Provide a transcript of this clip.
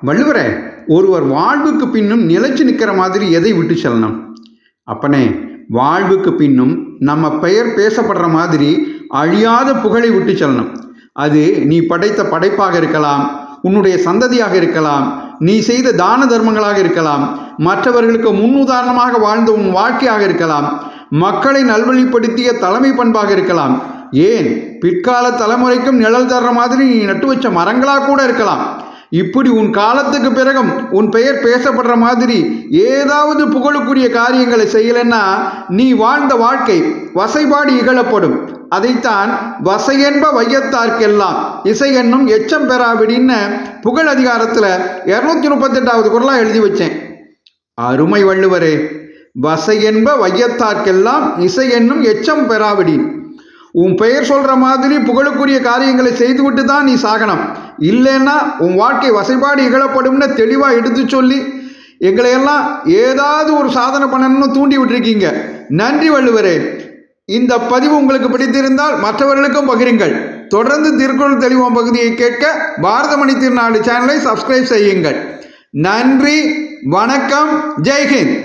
வள்ளுவரே, ஒருவர் வாழ்வுக்கு பின்னும் நிலைச்சு நிற்கிற மாதிரி எதை விட்டு செல்லணும்? அப்பனே, வாழ்வுக்கு பின்னும் நம்ம பெயர் பேசப்படுற மாதிரி அழியாத புகழை விட்டு செல்லணும். அது நீ படைத்த படைப்பாக இருக்கலாம், உன்னுடைய சந்ததியாக இருக்கலாம், நீ செய்த தான தர்மங்களாக இருக்கலாம், மற்றவர்களுக்கு முன்னுதாரணமாக வாழ்ந்த உன் வாழ்க்கையாக இருக்கலாம், மக்களை நல்வழிப்படுத்திய தலைமை பண்பாக இருக்கலாம், ஏன் பிற்கால தலைமுறைக்கும் நிழல் தர்ற மாதிரி நீ நட்டு வச்ச மரங்களாக கூட இருக்கலாம். இப்படி உன் காலத்துக்கு பிறகும் உன் பெயர் பேசப்படுற மாதிரி ஏதாவது புகழுக்குரிய காரியங்களை செய்யலைன்னா நீ வாழ்ந்த வாழ்க்கை வசைபாடி இகழப்படும். அதைத்தான் வசையென்ப வையத்தார்க்கெல்லாம் இசை என்னும் எச்சம் பெறாவிடின்னு புகழ் அதிகாரத்தில் 238வது குறளாக எழுதி வச்சேன். அருமை வள்ளுவரே, வசையென்ப வையத்தார்க்கெல்லாம் இசை என்னும் எச்சம் பெறாவிடின். உன் பெயர் சொல்கிற மாதிரி புகழுக்குரிய காரியங்களை செய்துவிட்டு தான் நீ சாகணும். இல்லைன்னா உன் வாழ்க்கை வசைபாடு இகழப்படும்னு தெளிவாக எடுத்து சொல்லி எங்களையெல்லாம் ஏதாவது ஒரு சாதனை பண்ணணும்னு தூண்டி விட்டுருக்கீங்க. நன்றி வள்ளுவரே. இந்த பதிவு உங்களுக்கு பிடித்திருந்தால் மற்றவர்களுக்கும் பகிருங்கள். தொடர்ந்து திருக்குறள் தெளிவோம் பகுதியை கேட்க பாரதமணி திருநாடு சேனலை சப்ஸ்கிரைப் செய்யுங்கள். நன்றி, வணக்கம், ஜெய்ஹிந்த்.